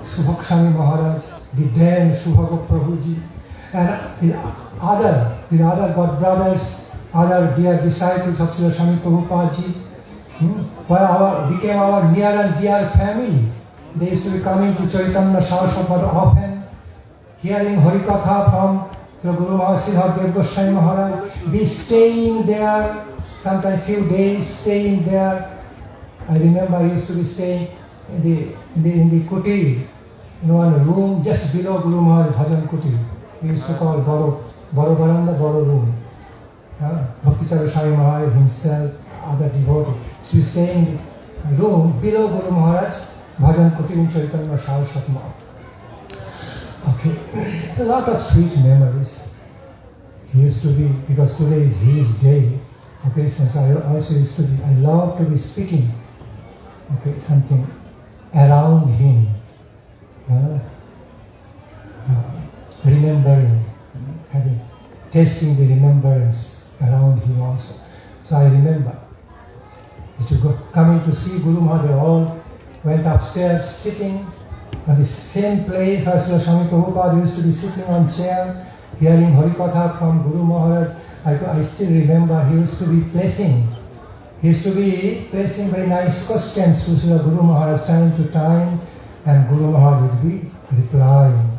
Subhag Swami Maharaj, the then Subhag Prabhuji, and with other God brothers, other dear disciples of Srila Swami Prabhupada, became our near and dear family. They used to be coming to Chaitanya Saraswat often, hearing Harikatha from Sri Guru Maharaja Goswami Maharaj, be staying there, sometimes few days staying there. I remember I used to be staying in the kuti, in one room just below Guru Maharaj Bhajan kuti. We used to call Baro Baranda, Baro room. Bhakti Swami Maharaj himself, other devotees. So we stay in the room below Guru Maharaj Bhajan kuti in Chaitanya Saraswat Math. Okay, a lot of sweet memories. He used to be, because today is his day. Okay, since I also used to be, I love to be speaking. Okay, something around him, remembering, tasting the remembrance around him also. So I remember, used to coming to see Guru Maharaj, they all went upstairs, sitting at the same place as Swami Prabhupada used to be sitting on chair. hearing Harikatha from Guru Maharaj, I still remember he used to be placing very nice questions to Srila Guru Maharaj time to time, and Guru Maharaj would be replying.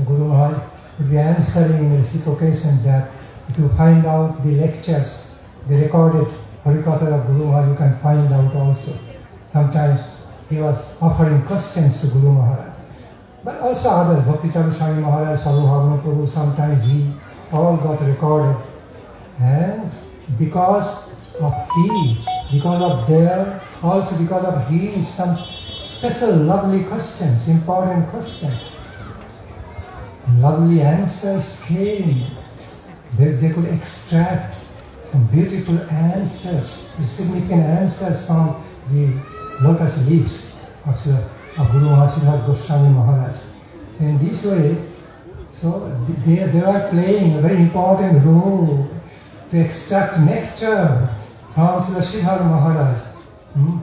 Guru Maharaj would be answering in reciprocation that if you find out the lectures, the recorded Harikatha of Guru Maharaj, you can find out also. Sometimes he was offering questions to Guru Maharaj. But also others, Bhakti Nandan Swami Maharaj, Subhag, sometimes he all got recorded. And because of his, some special lovely questions, important questions, lovely answers came. They could extract some beautiful answers, significant answers from the lotus lips of Guru Sripad Goswami Maharaj. So in this way, they were playing a very important role to extract nectar from Sripad Maharaj,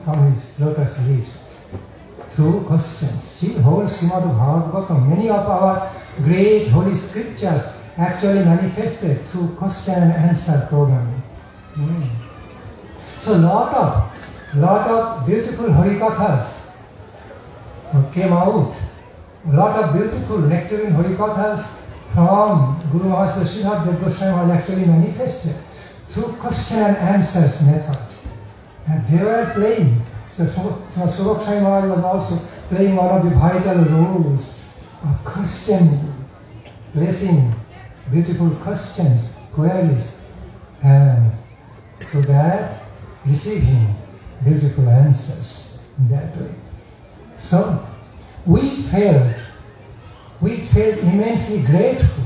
from his lotus lips, through questions. See, whole Srimad Bhagavatam, many of our great holy scriptures actually manifested through question and answer programming. So lot of beautiful Harikathas came out. A lot of beautiful nectarine Harikathas from Guru Maharaj Sripad Goswami was actually manifested through question and answers method. And they were playing. So Subhag Maharaj was also playing one of the vital roles of questioning, placing beautiful questions, queries, and so that receiving beautiful answers in that way. So we felt immensely grateful.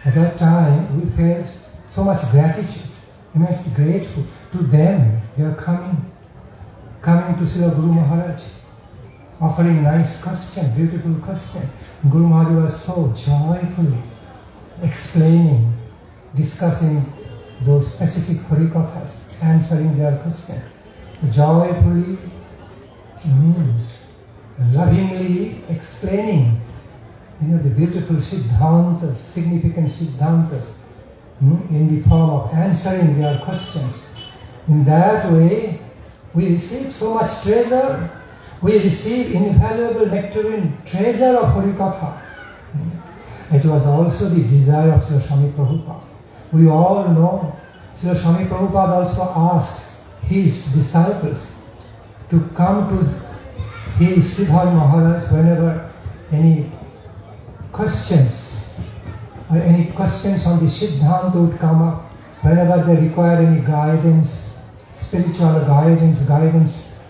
At that time, we felt so much gratitude, immensely grateful to them. They are coming to Srila Guru Maharaj, offering nice questions, beautiful questions. Guru Maharaj was so joyfully explaining, discussing those specific Harikathas, answering their questions. Joyfully, lovingly explaining, the beautiful Siddhantas, significant Siddhantas, in the form of answering their questions. In that way, we receive so much treasure. We receive invaluable nectarine treasure of Harikatha. It was also the desire of Srila Swami Prabhupada. We all know Srila Swami Prabhupada also asked his disciples to come to his Sripad Maharaj whenever any questions on the Siddhanta would come up, whenever they require any guidance, spiritual guidance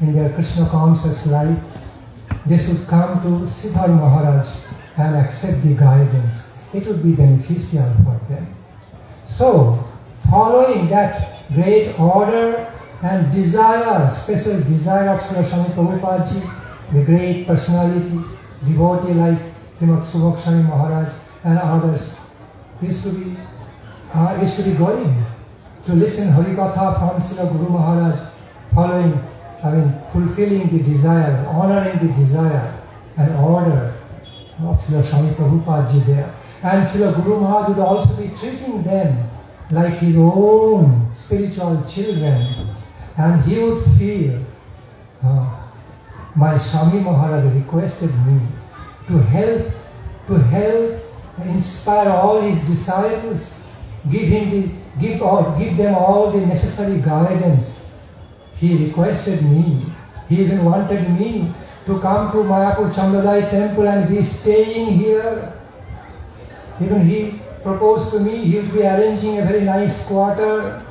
in their Krishna conscious life, they should come to Sripad Maharaj and accept the guidance. It would be beneficial for them. So, following that great order and desire, special desire of Srila Swami Prabhupada ji, the great personality, devotee like Srimad Subhag Swami Maharaj and others, used to be going to listen Harikatha from Srila Guru Maharaj, fulfilling the desire, honoring the desire and order of Srila Swami Prabhupada ji there. And Srila Guru Maharaj would also be treating them like his own spiritual children. And he would feel, my Swami Maharaj requested me to help inspire all his disciples, give them all the necessary guidance. He requested me. He even wanted me to come to Mayapur Chandalai temple and be staying here. Even he proposed to me he would be arranging a very nice quarter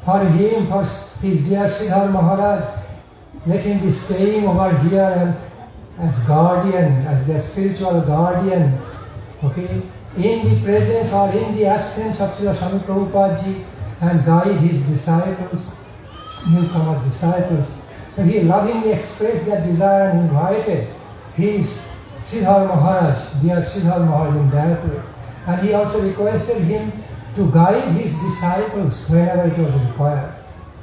for him, for his dear Sridhar Maharaj. Let him be staying over here and as guardian, as their spiritual guardian, okay, in the presence or in the absence of Srila Swami Prabhupada ji, and guide his disciples, newcomer disciples. So he lovingly expressed that desire and invited his Sridhar Maharaj, dear Sridhar Maharaj, in that way. And he also requested him to guide his disciples whenever it was required,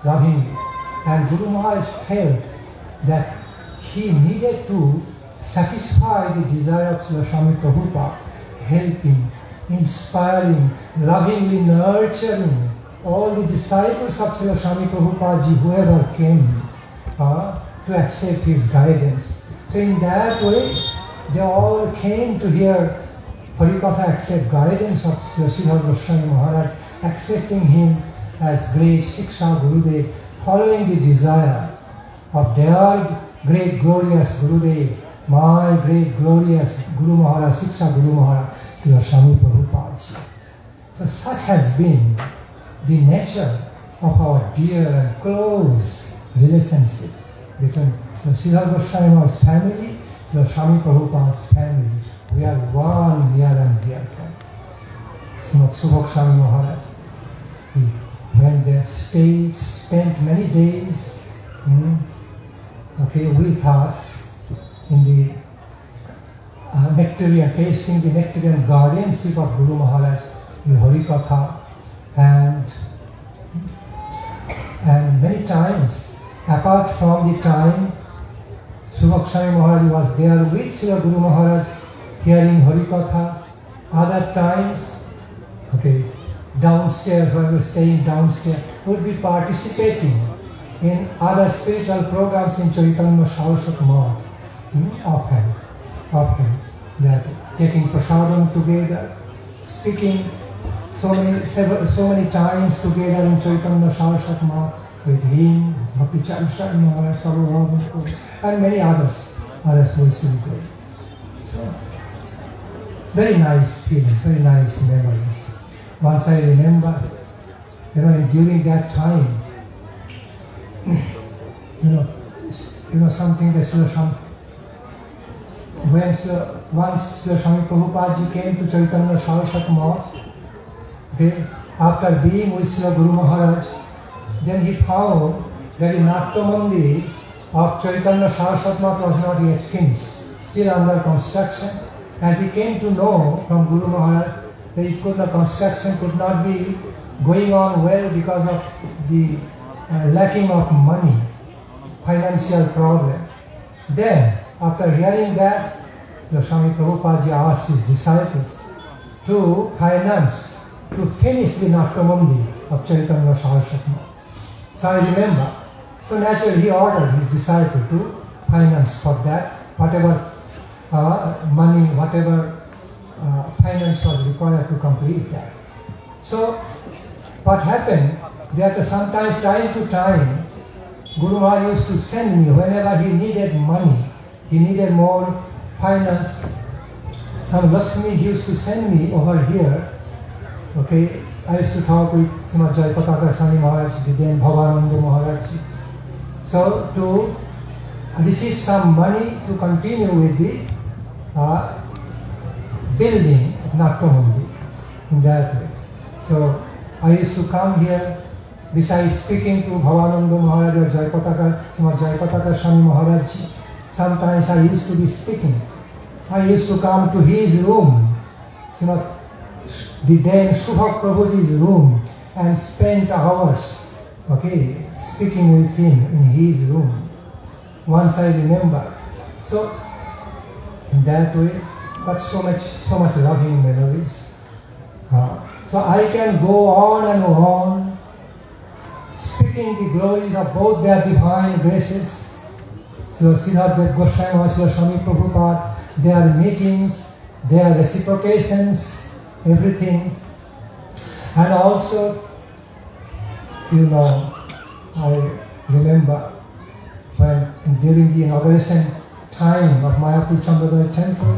lovingly. And Guru Maharaj felt that he needed to satisfy the desire of Srila Swami Prabhupada, helping inspiring, lovingly nurturing all the disciples of Srila Swami Prabhupada ji, whoever came to accept his guidance. So in that way, they all came to hear Harikatha, accept guidance of Sripad Goswami Maharaj, accepting him as great Shiksha Gurudev, following the desire of their great glorious Gurudev, my great glorious Guru Maharaj, Shiksha Guru Maharaj, Srila Swami Prabhupada ji. So such has been the nature of our dear and close relationship between Sripad Goswami Maharaj's family, Srila Swami Prabhupada's family. We are one near and dear friend. Srimad Subhag Swami Maharaj, he went there, spent many days with us in the nectarian, tasting the nectarian guardianship of Guru Maharaj in Harikatha, and many times, apart from the time Subhag Swami Maharaj was there with Srila Guru Maharaj hearing Harikatha, other times, downstairs, while we were staying downstairs, would be participating in other spiritual programs in Chaitanya Saraswati Math, often, that taking prasadam together, speaking so many times together in Chaitanya Saraswati Math with him, Bhakti Nandan Swami, and many others supposed to be good. So, very nice feeling, very nice memories. Once I remember, during that time, something that once Swami Prabhupada ji came to Chaitanya Saraswati Math, after being with Srila Guru Maharaj, then he found that the Natya Mandir of Chaitanya Saraswati Math was not yet finished, still under construction. As he came to know from Guru Maharaj that the construction could not be going on well because of the lacking of money, financial problem. Then, after hearing that, the Swami Prabhupada ji asked his disciples to finance, to finish the Natya Mandir of Chaitanya Saraswati Math. So I remember, so naturally he ordered his disciple to finance for that, whatever money, whatever finance was required to complete that. So what happened, that sometimes time to time, Guru Maharaj used to send me whenever he needed money, he needed more finance. Some Lakshmi he used to send me over here. I used to talk with Srimad Jayapataka Swami Maharaj, then Bhavananda Maharaj. So to receive some money to continue with the building of Natya Mandir in that way. So I used to come here, besides speaking to Bhavananda Maharaj or Srimad Jayapataka Swami Maharaj, sometimes I used to be speaking. I used to come to his room, the then Subhag Prabhuji's room, and spent hours, speaking with him in his room. Once I remember. So, in that way, but so much loving memories. So I can go on and on, speaking the glories of both their divine graces, so Sripad Goswami, Srila Swami Prabhupada, their meetings, their reciprocations, everything. And also, I remember when during the inauguration time of Mayapur Chandrodaya temple,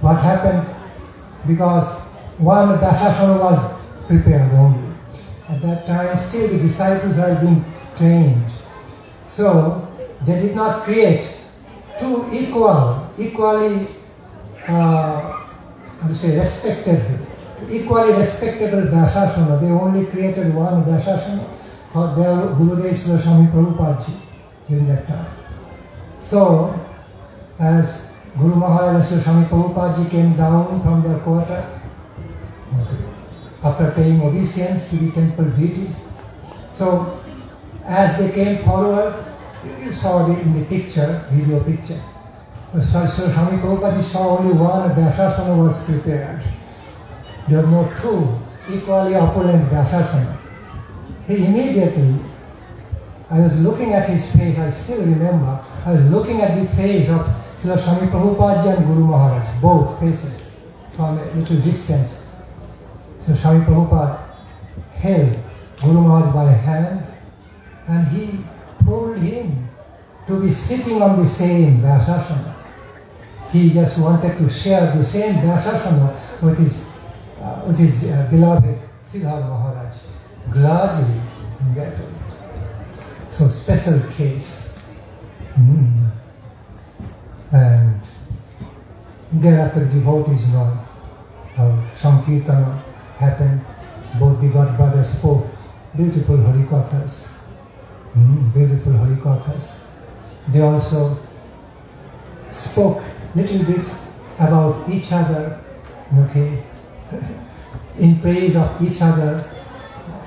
what happened, because one Vyasasana was prepared only. At that time, still the disciples are being trained. So, they did not create two equally respectable Vyasasana. They only created one Vyasasana for their Gurudev Srila Swami Prabhupada ji during that time. So, as Guru Maharaj and Srila Swami Prabhupada ji came down from their quarter, after paying obeisance to the temple deities, so as they came forward, you saw in the picture, video picture, Srila Swami Prabhupada ji saw only one Vyasasana was prepared. there was no true, equally opulent Vyasasana. He immediately, I was looking at his face, I still remember, I was looking at the face of Srila Swami Prabhupada and Guru Maharaj, both faces, from a little distance. So Swami Prabhupada held Guru Maharaj by hand and he told him to be sitting on the same Vyasasana. He just wanted to share the same Vyasasana with his beloved Sridhar Maharaj. Gladly get it. So special case. And thereafter devotees know how Sankirtana happened. Both the God brothers spoke beautiful Harikathas. Beautiful Harikathas. They also spoke little bit about each other, okay, in praise of each other.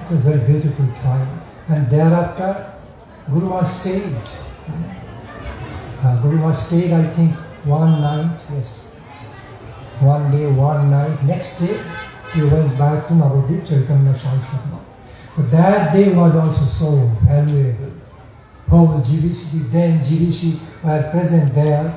It was a very beautiful time. And thereafter, Guru Maharaj stayed. Guru Maharaj stayed, I think, one night, yes. One day, one night. Next day, he went back to Navadip Chaitanya Saraswati. So that day was also so valuable. Whole GBC, then GBC were present there.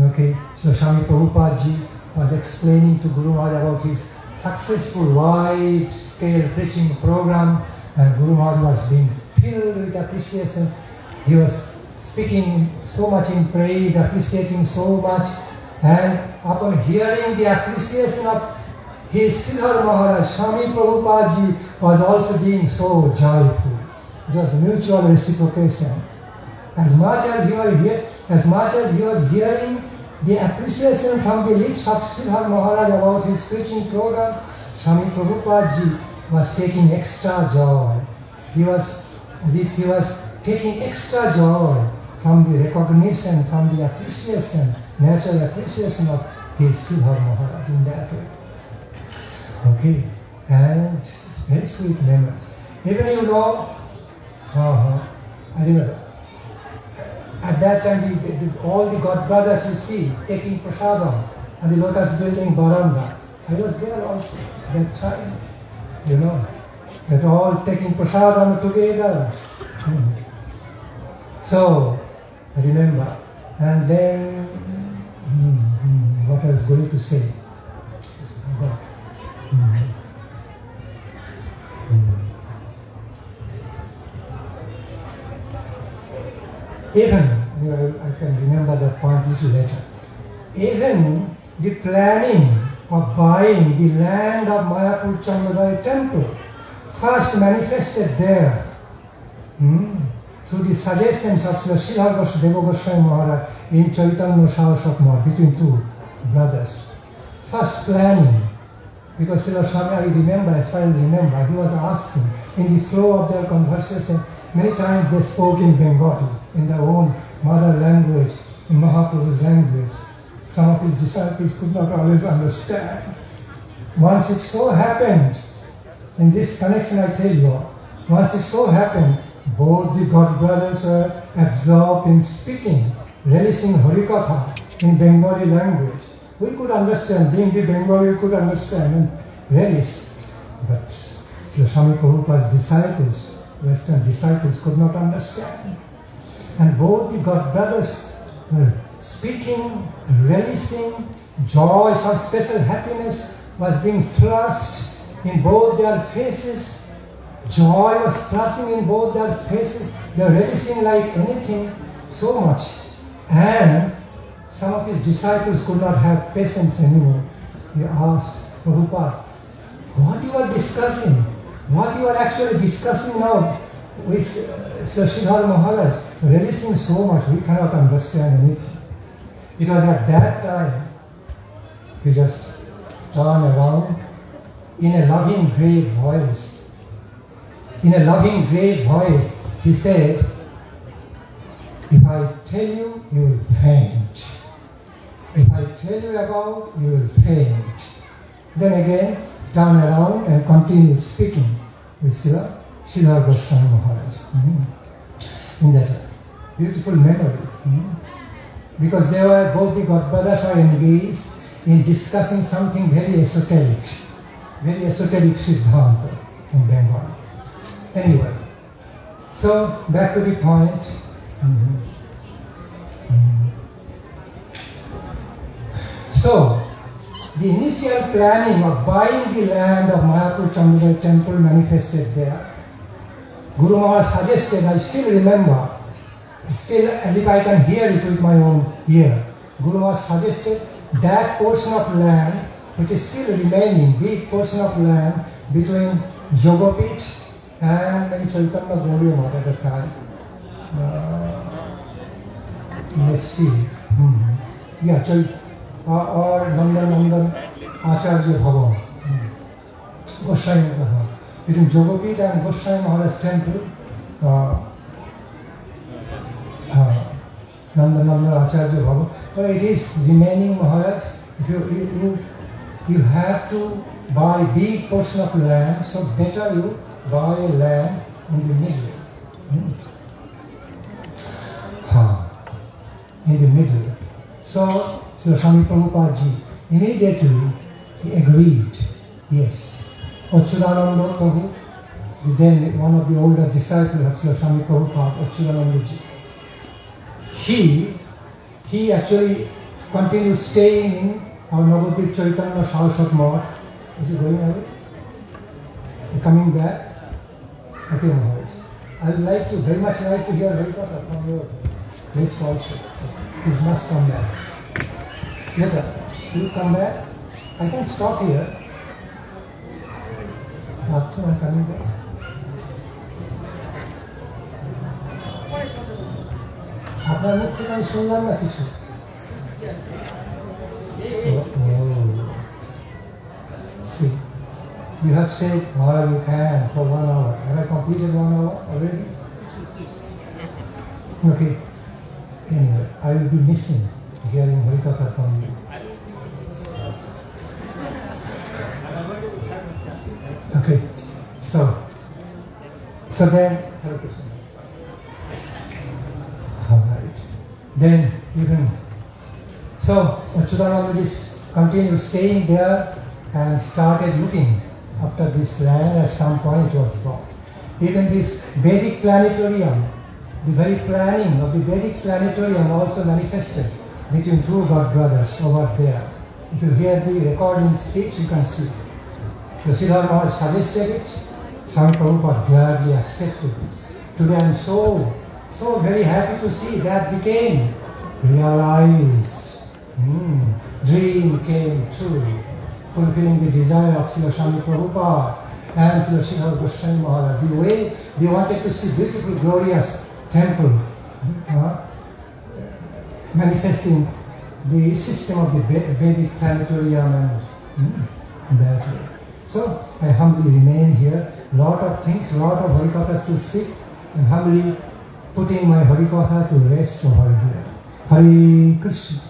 Okay, so Swami Prabhupada ji was explaining to Guru Maharaj about his successful wide-scale preaching program, and Guru Maharaj was being filled with appreciation. He was speaking so much in praise, appreciating so much, and upon hearing the appreciation of his Sridhar Maharaj, Swami Prabhupada ji was also being so joyful. It was mutual reciprocation. As much as he was hearing the appreciation from the lips of Sridhar Maharaj about his preaching program, Swami Prabhupada ji was taking extra joy. He was as if he was taking extra joy from the recognition, from the appreciation, natural appreciation of his Sridhar Maharaj in that way. Okay, and it's very sweet memories. Even I remember, at that time all the God brothers you see taking prasadam and the lotus building Baranda. I was there also that time, that all taking prasadam together. So, I remember. And then, what I was going to say. Even, I can remember that point little later. Even the planning of buying the land of Mayapur Chandradai temple first manifested there through the suggestions of Srila Sridhar Goswami Maharaj in Chaitanya Saraswati between two brothers. First planning, because Srila Swami, I remember, as far as I remember, he was asking in the flow of their conversation, many times they spoke in Bengali, in their own mother language, in Mahaprabhu's language. Some of his disciples could not always understand. Once it so happened, in this connection I tell you, once it so happened, both the God brothers were absorbed in speaking, relishing Harikatha in Bengali language. We could understand, being the Bengali we could understand and relish. But Swami Prabhupada's disciples, Western disciples, could not understand. And both the God brothers were speaking, relishing, joy, some special happiness was being flushed in both their faces. Joy was flashing in both their faces. They were relishing like anything, so much. And some of his disciples could not have patience anymore. He asked Prabhupada, what you are discussing? What you are actually discussing now with Sridhar Maharaj? Relishing so much, we cannot understand anything. It was at that time, he just turned around in a loving, grave voice. In a loving, grave voice, he said, if I tell you, you will faint. If I tell you about, you will faint. Then again, turn around and continue speaking with Sridhar Goswami Maharaj. In that beautiful memory. Because both the God brothers were engaged in discussing something very esoteric. very esoteric Siddhanta in Bengal. Anyway, so back to the point. So, the initial planning of buying the land of Mayapur Chandra temple manifested there. Guru Maharaj suggested, I still remember, still as if I can hear it with my own ear. Guru Maharaj suggested that portion of land which is still remaining, big portion of land between Jogapit and maybe Chaitanya Gauriya Math at the time. Let's see. Yeah, or Nandan Acharya Bhavan. Goswami Bhavan. Between Jogapit and Goswami Maharaj temple, Nandan Acharya Bhavan. But it is remaining, Maharaj. You have to buy big portion of land, so better you buy land in the middle. In the middle. So Swami Prabhupada ji immediately he agreed. Yes. Achyutananda Prabhu, then one of the older disciples of Swami Prabhupada, Achyutananda ji, he actually continued staying in our Navadvip Chaitanya Saraswat Math. Is he going away? Coming back? Okay, Maharaj. I would very much like to hear Harikatha from your lips also. Please must come back. Later, will you come back? I can stop here. After I'm coming back. আপনার মুখ থেকে আমি শুনলাম না কিছু। See, you have said, Maharaj, you can for 1 hour. Have I completed 1 hour already? Okay. Anyway, I will be missing hearing Harikatha from you. Okay. So then, Hare Krishna. Alright. Then even so Achyutananda continued staying there and started looking after this land. At some point it was bought. Even this Vedic planetarium, the very planning of the Vedic planetarium also manifested between two god brothers over there. If you hear the recording speech, you can see. Sridhar Maharaj suggested it, Swami Prabhupada gladly accepted it. Today I am so very happy to see that became realized. Dream came true, fulfilling the desire of Srila Swami Prabhupada and Srila Sridhar Goswami Maharaj. The way they wanted to see beautiful, glorious temple manifesting the system of the Vedic planetarium and that way. So I humbly remain here. Lot of things, lot of Harikathas to speak, and humbly putting my Harikatha to rest over here. Hare Krishna.